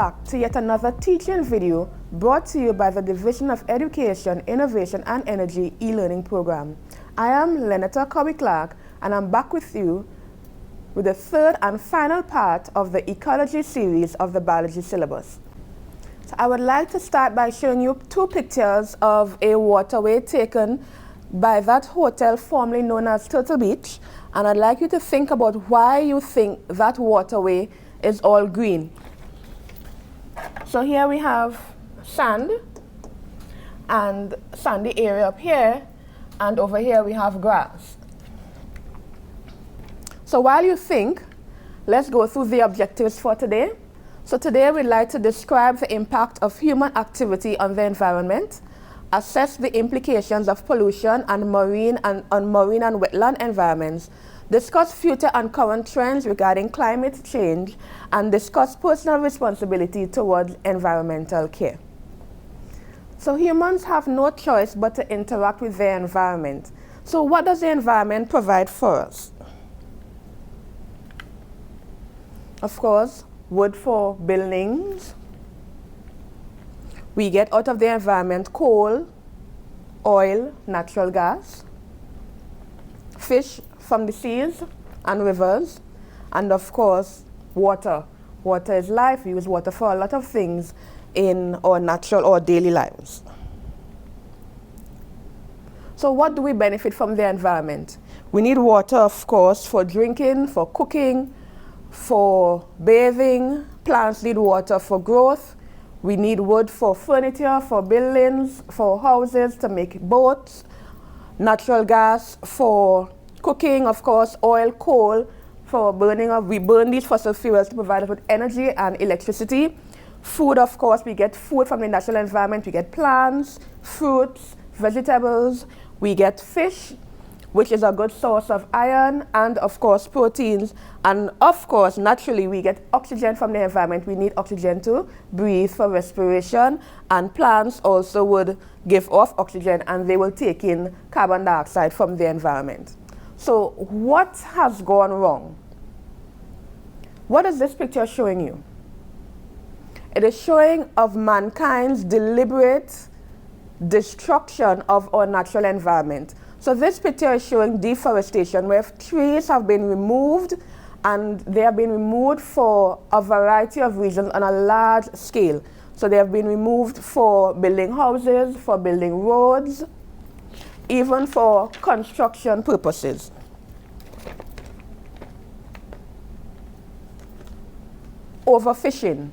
back to yet another teaching video brought to you by the Division of Education, Innovation and Energy e-learning program. I am Lenetta Cowie-Clarke and I'm back with you with the third and final part of the Ecology series of the biology syllabus. So I would like to start by showing you two pictures of a waterway taken by that hotel formerly known as Turtle Beach, and I'd like you to think about why you think that waterway is all green. So here we have sand and sandy area up here, and over here we have grass. So while you think, let's go through the objectives for today. So today we'd like to describe the impact of human activity on the environment, assess the implications of pollution on marine and wetland environments, discuss future and current trends regarding climate change, and discuss personal responsibility towards environmental care. So humans have no choice but to interact with their environment. So what does the environment provide for us? Of course, wood for buildings. We get out of the environment coal, oil, natural gas, fish from the seas and rivers, and of course, water. Water is life. We use water for a lot of things in our natural or daily lives. So what do we benefit from the environment? We need water, of course, for drinking, for cooking, for bathing. Plants need water for growth. We need wood for furniture, for buildings, for houses, to make boats. Natural gas for cooking, of course, oil, coal for burning of. We burn these fossil fuels to provide us with energy and electricity. Food, of course, we get food from the natural environment. We get plants, fruits, vegetables. We get fish, which is a good source of iron, and of course proteins. And of course, naturally, we get oxygen from the environment. We need oxygen to breathe for respiration, and plants also would give off oxygen and they will take in carbon dioxide from the environment. So what has gone wrong? What is this picture showing you? It is showing of mankind's deliberate destruction of our natural environment. So this picture is showing deforestation, where trees have been removed, and they have been removed for a variety of reasons on a large scale. So they have been removed for building houses, for building roads, even for construction purposes. Overfishing.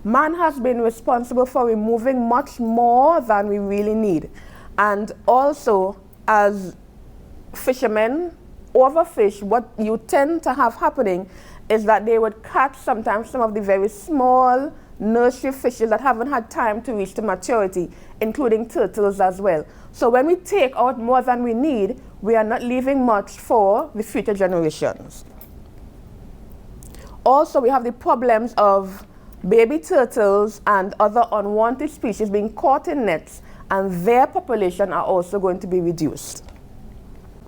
Man has been responsible for removing much more than we really need. And also, as fishermen overfish, what you tend to have happening is that they would catch sometimes some of the very small nursery fishes that haven't had time to reach to maturity, including turtles as well. So when we take out more than we need, we are not leaving much for the future generations. Also, we have the problems of baby turtles and other unwanted species being caught in nets, and their population are also going to be reduced.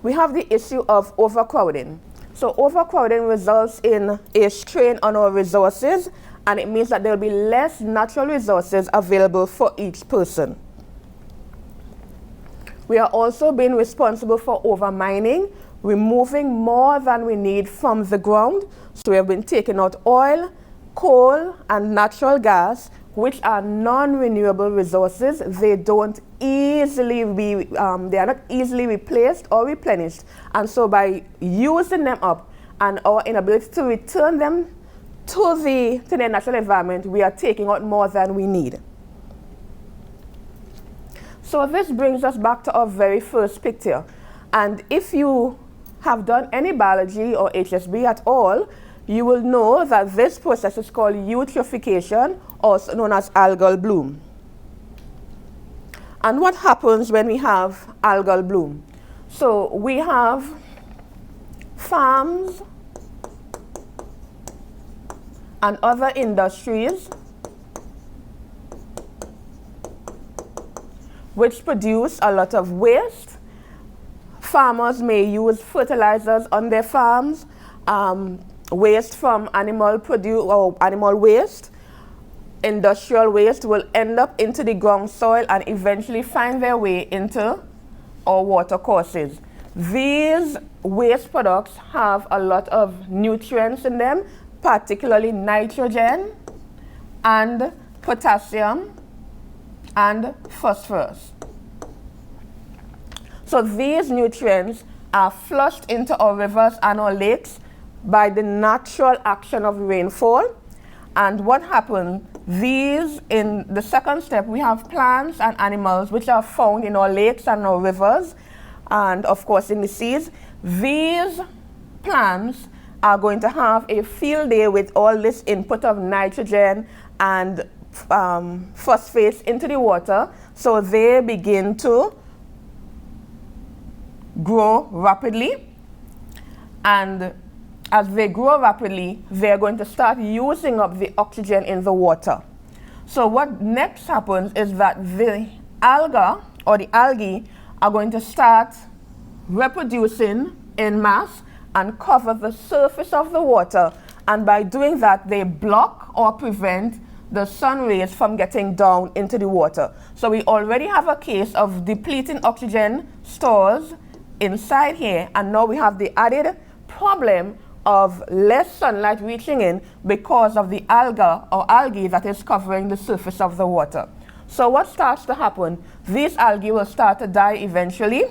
We have the issue of overcrowding. So overcrowding results in a strain on our resources, and it means that there will be less natural resources available for each person. We are also being responsible for overmining, removing more than we need from the ground. So we have been taking out oil, coal, and natural gas, which are non-renewable resources. They don't easily be, they are not easily replaced or replenished. And so by using them up and our inability to return them to their natural environment, we are taking out more than we need. So this brings us back to our very first picture. And if you have done any biology or HSB at all, you will know that this process is called eutrophication, also known as algal bloom. And what happens when we have algal bloom? So we have farms and other industries which produce a lot of waste. Farmers may use fertilizers on their farms, waste from animal produce or animal waste, industrial waste will end up into the ground soil and eventually find their way into our water courses. These waste products have a lot of nutrients in them, particularly nitrogen and potassium and phosphorus. So these nutrients are flushed into our rivers and our lakes by the natural action of rainfall. And what happens, these, in the second step, we have plants and animals which are found in our lakes and our rivers, and of course in the seas. These plants are going to have a field day with all this input of nitrogen and phosphates into the water, so they begin to grow rapidly, and as they grow rapidly, they're going to start using up the oxygen in the water. So what next happens is that the alga or the algae are going to start reproducing in mass and cover the surface of the water, and by doing that they block or prevent the sun rays from getting down into the water. So we already have a case of depleting oxygen stores inside here, and now we have the added problem of less sunlight reaching in because of the alga or algae that is covering the surface of the water. So what starts to happen? These algae will start to die eventually,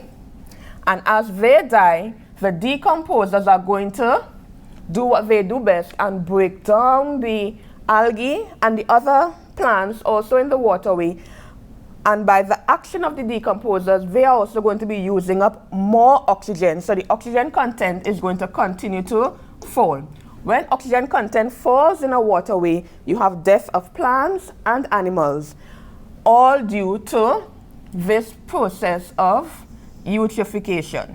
and as they die, the decomposers are going to do what they do best and break down the algae and the other plants also in the waterway. And by the action of the decomposers, they are also going to be using up more oxygen. So the oxygen content is going to continue to fall. When oxygen content falls in a waterway, you have death of plants and animals, all due to this process of eutrophication.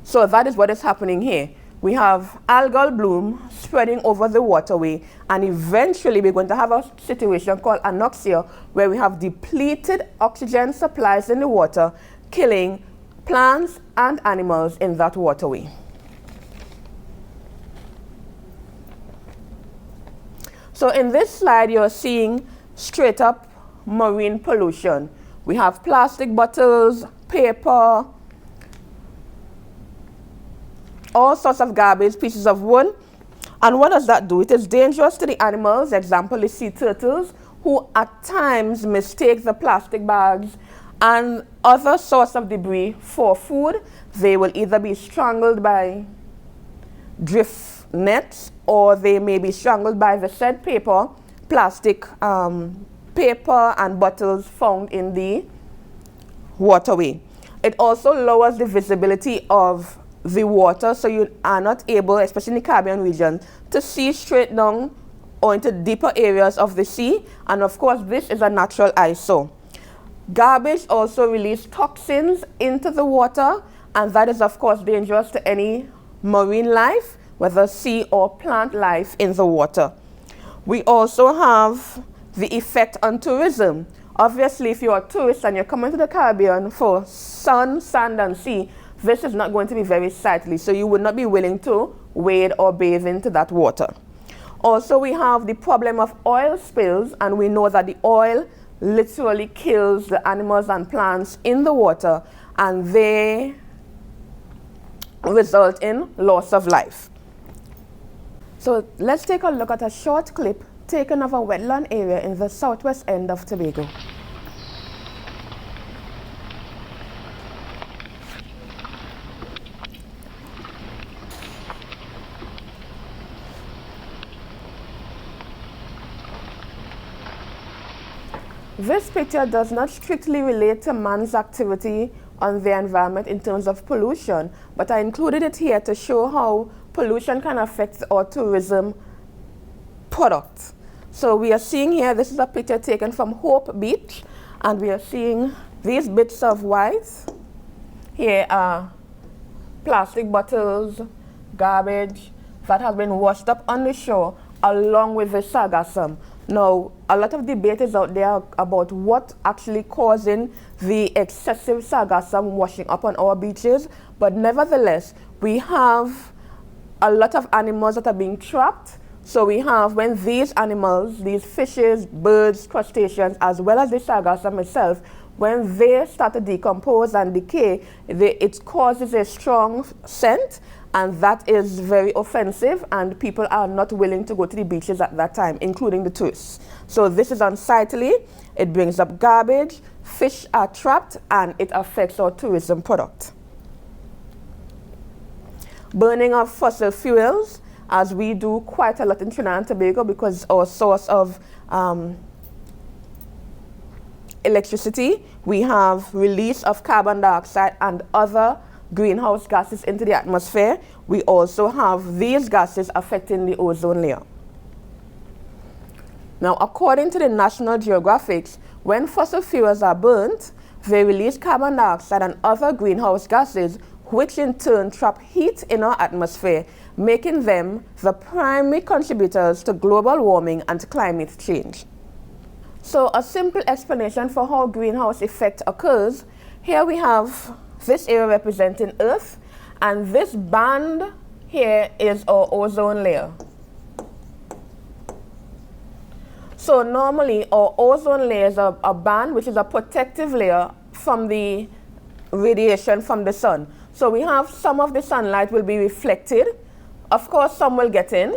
So that is what is happening here. We have algal bloom spreading over the waterway, and eventually we're going to have a situation called anoxia, where we have depleted oxygen supplies in the water, killing plants and animals in that waterway. So in this slide, you're seeing straight up marine pollution. We have plastic bottles, paper, all sorts of garbage, pieces of wood. And what does that do? It is dangerous to the animals, example, the sea turtles, who at times mistake the plastic bags and other sorts of debris for food. They will either be strangled by drift nets, or they may be strangled by the said paper, plastic paper and bottles found in the waterway. It also lowers the visibility of the water, so you are not able, especially in the Caribbean region, to see straight down or into deeper areas of the sea. And of course, this is a natural ISO. Garbage also releases toxins into the water, and that is of course dangerous to any marine life, whether sea or plant life in the water. We also have the effect on tourism. Obviously, if you're a tourist and you're coming to the Caribbean for sun, sand, and sea, this is not going to be very sightly, so you would not be willing to wade or bathe into that water. Also, we have the problem of oil spills, and we know that the oil literally kills the animals and plants in the water, and they result in loss of life. So let's take a look at a short clip taken of a wetland area in the southwest end of Tobago. This picture does not strictly relate to man's activity on the environment in terms of pollution, but I included it here to show how pollution can affect our tourism product. So we are seeing here, this is a picture taken from Hope Beach, and we are seeing these bits of white. Here are plastic bottles, garbage that has been washed up on the shore along with the sargassum. Now, a lot of debate is out there about what actually causing the excessive sargassum washing up on our beaches, but nevertheless, we have a lot of animals that are being trapped So we have, when these animals, these fishes, birds, crustaceans, as well as the sargassum itself, when they start to decompose and decay, it causes a strong scent, and that is very offensive, and people are not willing to go to the beaches at that time, including the tourists. So this is unsightly, it brings up garbage, fish are trapped, and it affects our tourism product. Burning of fossil fuels, as we do quite a lot in Trinidad and Tobago, because our source of electricity, we have release of carbon dioxide and other greenhouse gases into the atmosphere. We also have these gases affecting the ozone layer. Now, according to the National Geographic, when fossil fuels are burnt, they release carbon dioxide and other greenhouse gases, which in turn trap heat in our atmosphere, making them the primary contributors to global warming and climate change. So a simple explanation for how greenhouse effect occurs. Here we have this area representing Earth, and this band here is our ozone layer. So normally our ozone layer is a band which is a protective layer from the radiation from the sun. So we have some of the sunlight will be reflected. Of course, some will get in,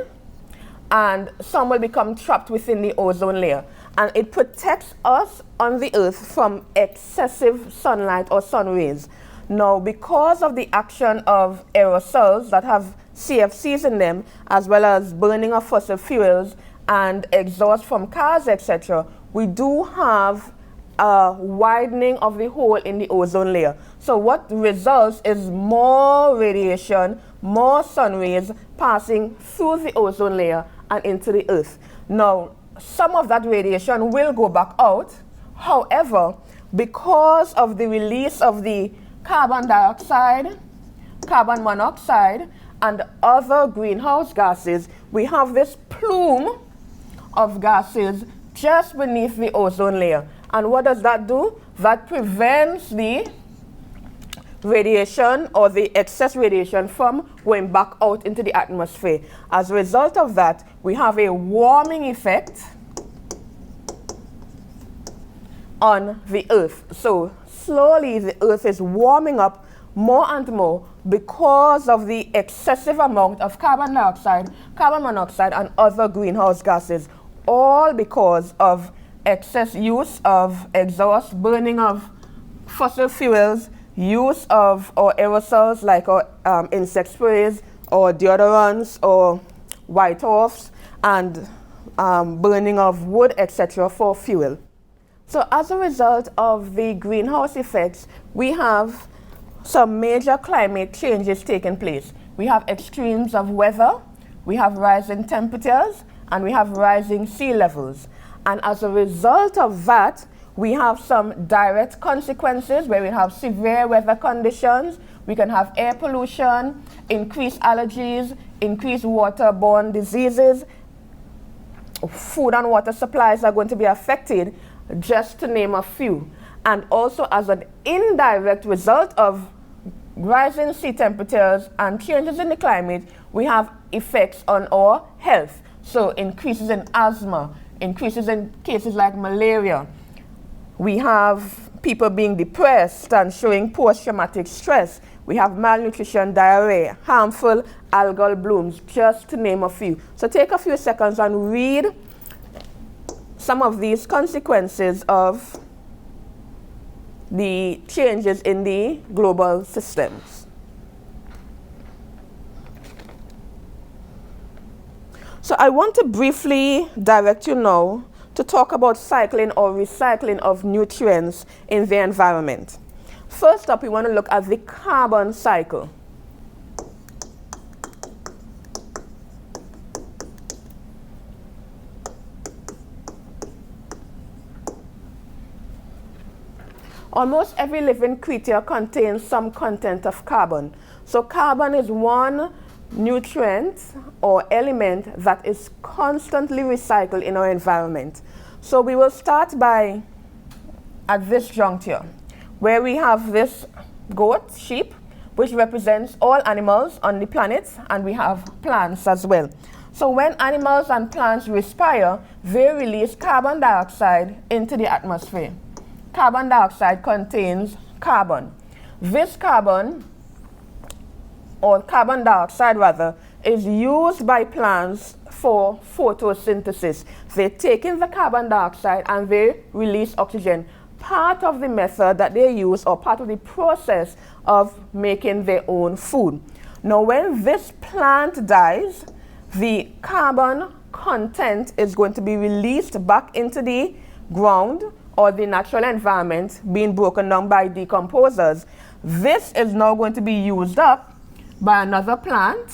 and some will become trapped within the ozone layer. And it protects us on the Earth from excessive sunlight or sun rays. Now, because of the action of aerosols that have CFCs in them, as well as burning of fossil fuels and exhaust from cars, etc., we do have a widening of the hole in the ozone layer. So what results is more radiation, more sun rays passing through the ozone layer and into the Earth. Now, some of that radiation will go back out. However, because of the release of the carbon dioxide, carbon monoxide, and other greenhouse gases, we have this plume of gases just beneath the ozone layer. And what does that do? That prevents the radiation or the excess radiation from going back out into the atmosphere. As a result of that, we have a warming effect on the Earth. So slowly the Earth is warming up more and more because of the excessive amount of carbon dioxide, carbon monoxide, and other greenhouse gases, all because of excess use of exhaust, burning of fossil fuels, use of our aerosols like our insect sprays or deodorants or white-offs, and burning of wood, etc., for fuel. So as a result of the greenhouse effects, we have some major climate changes taking place. We have extremes of weather, we have rising temperatures, and we have rising sea levels. And as a result of that, we have some direct consequences where we have severe weather conditions. We can have air pollution, increased allergies, increased waterborne diseases. Food and water supplies are going to be affected, just to name a few. And also, as an indirect result of rising sea temperatures and changes in the climate, we have effects on our health. So increases in asthma, increases in cases like malaria. We have people being depressed and showing post-traumatic stress. We have malnutrition, diarrhea, harmful algal blooms, just to name a few. So take a few seconds and read some of these consequences of the changes in the global systems. So I want to briefly direct you now to talk about cycling or recycling of nutrients in the environment. First up, we want to look at the carbon cycle. Almost every living creature contains some content of carbon. So carbon is one nutrient or element that is constantly recycled in our environment. So we will start by, at this juncture, where we have this goat, sheep, which represents all animals on the planet, and we have plants as well. So when animals and plants respire, they release carbon dioxide into the atmosphere. Carbon dioxide contains carbon. This carbon, or carbon dioxide rather, is used by plants for photosynthesis. They take in the carbon dioxide and they release oxygen. Part of the method that they use, or part of the process of making their own food. Now when this plant dies, the carbon content is going to be released back into the ground or the natural environment, being broken down by decomposers. This is now going to be used up by another plant,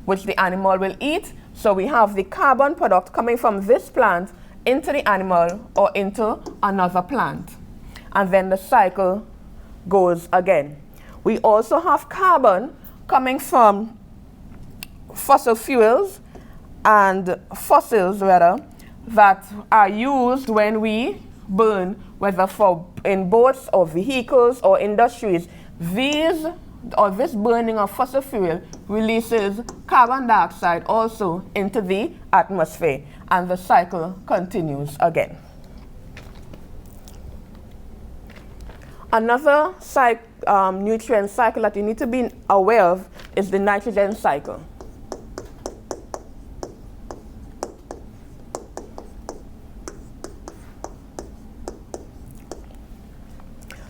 which the animal will eat. So we have the carbon product coming from this plant into the animal or into another plant. And then the cycle goes again. We also have carbon coming from fossil fuels and fossils rather, that are used when we burn, whether in boats or vehicles or industries. This burning of fossil fuel releases carbon dioxide also into the atmosphere, and the cycle continues again. Another nutrient cycle that you need to be aware of is the nitrogen cycle.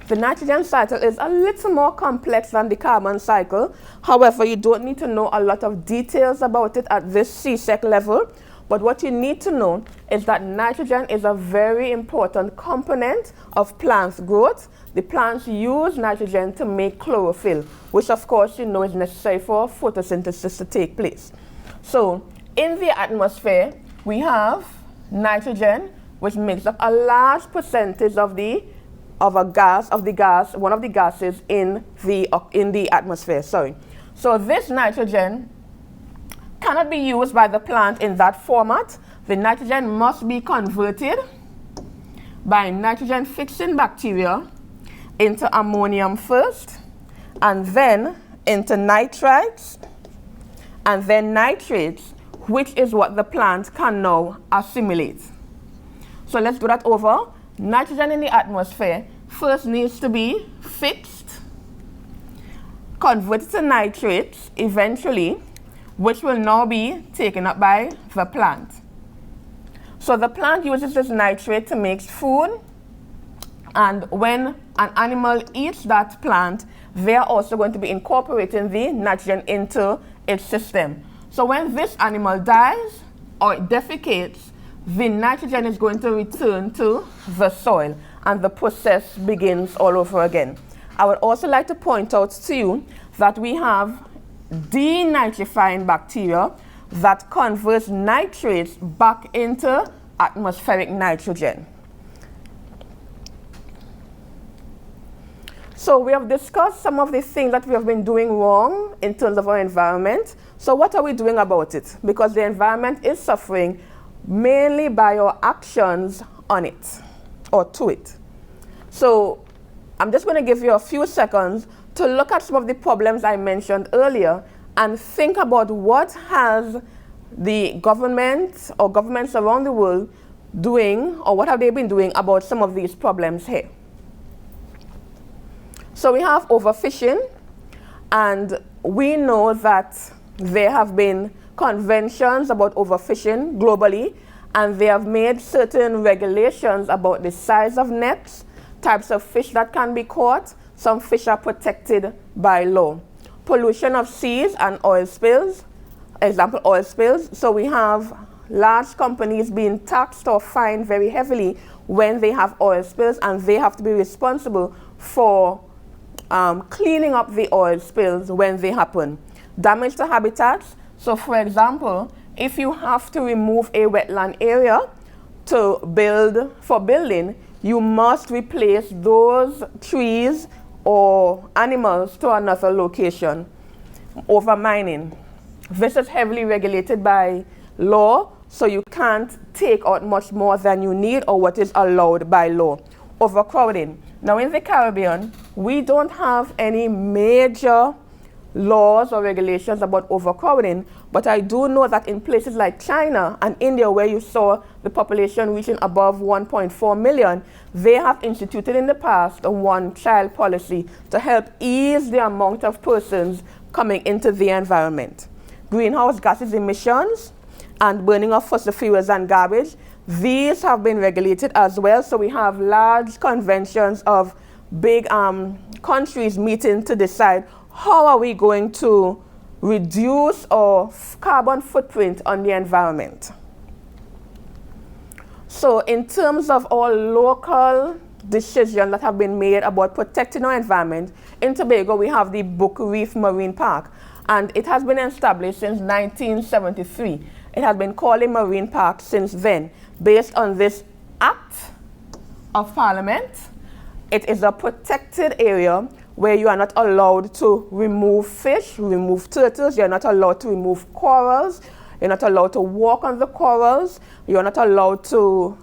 The nitrogen cycle is a little more complex than the carbon cycle. However, you don't need to know a lot of details about it at this CSEC level. But what you need to know is that nitrogen is a very important component of plants' growth. The plants use nitrogen to make chlorophyll, which of course you know is necessary for photosynthesis to take place. So in the atmosphere, we have nitrogen, which makes up a large percentage of one of the gases in the atmosphere. So this nitrogen cannot be used by the plant in that format. The nitrogen must be converted by nitrogen fixing bacteria into ammonium first, and then into nitrites, and then nitrates, which is what the plant can now assimilate. So let's do that over. Nitrogen in the atmosphere first needs to be fixed, converted to nitrates eventually, which will now be taken up by the plant. So the plant uses this nitrate to make food, and when an animal eats that plant, they are also going to be incorporating the nitrogen into its system. So when this animal dies or it defecates, the nitrogen is going to return to the soil, and the process begins all over again. I would also like to point out to you that we have denitrifying bacteria that converts nitrates back into atmospheric nitrogen. So we have discussed some of the things that we have been doing wrong in terms of our environment. So what are we doing about it? Because the environment is suffering mainly by our actions on it or to it. So I'm just going to give you a few seconds to look at some of the problems I mentioned earlier and think about what has the government or governments around the world doing, or what have they been doing about some of these problems here. So we have overfishing, and we know that there have been conventions about overfishing globally, and they have made certain regulations about the size of nets, types of fish that can be caught. Some fish are protected by law. Pollution of seas and oil spills, example oil spills. So we have large companies being taxed or fined very heavily when they have oil spills, and they have to be responsible for cleaning up the oil spills when they happen. Damage to habitats. So for example, if you have to remove a wetland area for building, you must replace those trees or animals to another location. Overmining. This is heavily regulated by law, so you can't take out much more than you need or what is allowed by law. Overcrowding. Now in the Caribbean, we don't have any major laws or regulations about overcrowding, but I do know that in places like China and India, where you saw the population reaching above 1.4 million, they have instituted in the past a one-child policy to help ease the amount of persons coming into the environment. Greenhouse gases emissions and burning of fossil fuels and garbage, these have been regulated as well. So we have large conventions of big countries meeting to decide how are we going to reduce our carbon footprint on the environment. So in terms of all local decisions that have been made about protecting our environment, in Tobago we have the Book Reef Marine Park, and it has been established since 1973. It has been called a marine park since then, based on this Act of Parliament. It is a protected area where you are not allowed to remove fish, remove turtles, you're not allowed to remove corals, you're not allowed to walk on the corals, you're not allowed to,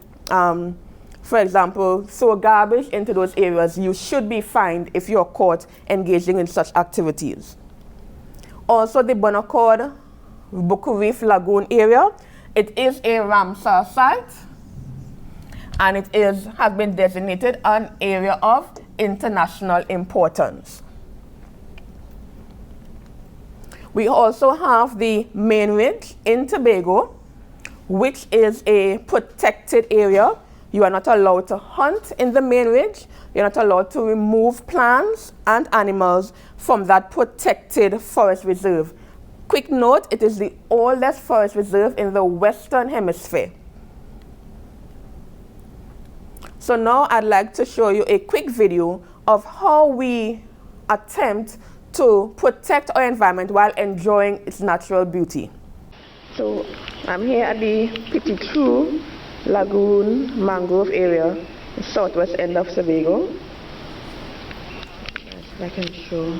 for example, throw garbage into those areas. You should be fined if you're caught engaging in such activities. Also, the Bonaccord Book Reef Lagoon area, it is a Ramsar site, and it has been designated an area of international importance. We also have the Main Ridge in Tobago, which is a protected area. You are not allowed to hunt in the Main Ridge. You're not allowed to remove plants and animals from that protected forest reserve. Quick note, it is the oldest forest reserve in the Western Hemisphere. So now I'd like to show you a quick video of how we attempt to protect our environment while enjoying its natural beauty. So I'm here at the Pipitrue Lagoon Mangrove area, the southwest end of Tobago. If I can show.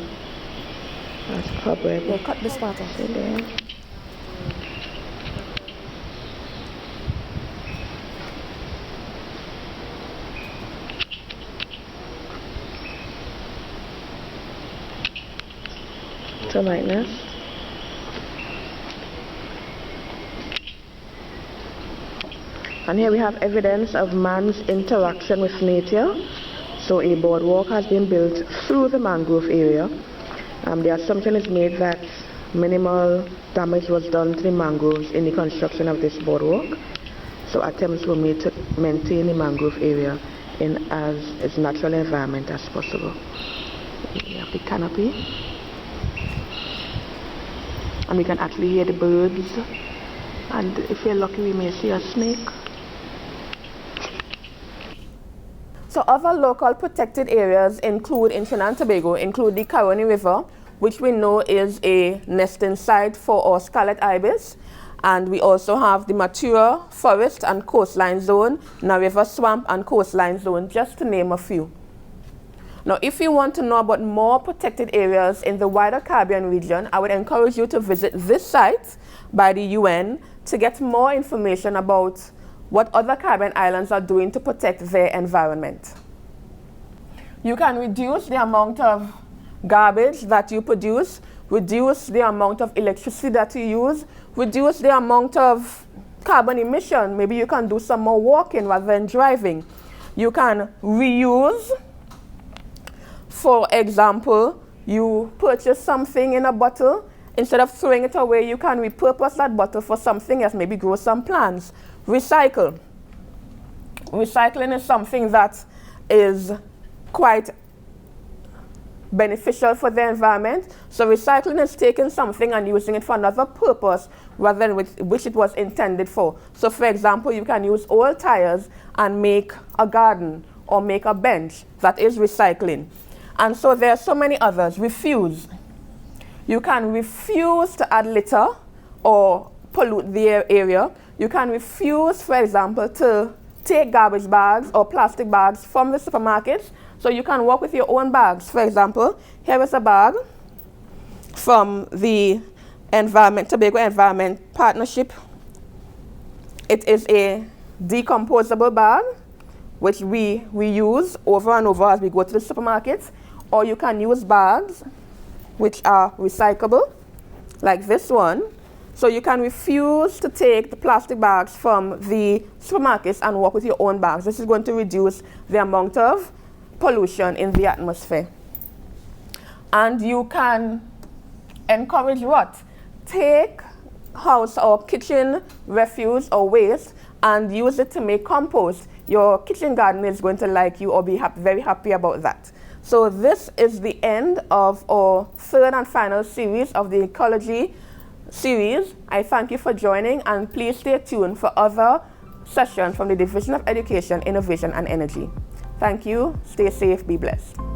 That's cobweb. We'll cut this part off. There. Termiteness. And here we have evidence of man's interaction with nature. So a boardwalk has been built through the mangrove area. The assumption is made that minimal damage was done to the mangroves in the construction of this boardwalk. So attempts were made to maintain the mangrove area in as its natural environment as possible. We have the canopy. And we can actually hear the birds. And if we're lucky, we may see a snake. So other local protected areas include, in Trinidad and Tobago, include the Caroni River, which we know is a nesting site for our scarlet ibis. And we also have the Matura Forest and Coastline Zone, Na River Swamp and Coastline Zone, just to name a few. Now, if you want to know about more protected areas in the wider Caribbean region, I would encourage you to visit this site by the UN to get more information about what other Caribbean islands are doing to protect their environment. You can reduce the amount of garbage that you produce, reduce the amount of electricity that you use, reduce the amount of carbon emission. Maybe you can do some more walking rather than driving. You can reuse. For example, you purchase something in a bottle, instead of throwing it away, you can repurpose that bottle for something else, maybe grow some plants. Recycle. Recycling is something that is quite beneficial for the environment. So recycling is taking something and using it for another purpose rather than which it was intended for. So for example, you can use old tires and make a garden or make a bench. That is recycling. And so there are so many others. Refuse. You can refuse to add litter or pollute the area. You can refuse, for example, to take garbage bags or plastic bags from the supermarkets. So you can walk with your own bags. For example, here is a bag from the Tobago Environment Partnership. It is a decomposable bag, which we use over and over as we go to the supermarkets. Or you can use bags which are recyclable, like this one. So you can refuse to take the plastic bags from the supermarkets and walk with your own bags. This is going to reduce the amount of pollution in the atmosphere. And you can encourage what? Take house or kitchen refuse or waste and use it to make compost. Your kitchen garden is going to like you or be very happy about that. So this is the end of our third and final series of the Ecology series. I thank you for joining, and please stay tuned for other sessions from the Division of Education, Innovation and Energy. Thank you. Stay safe. Be blessed.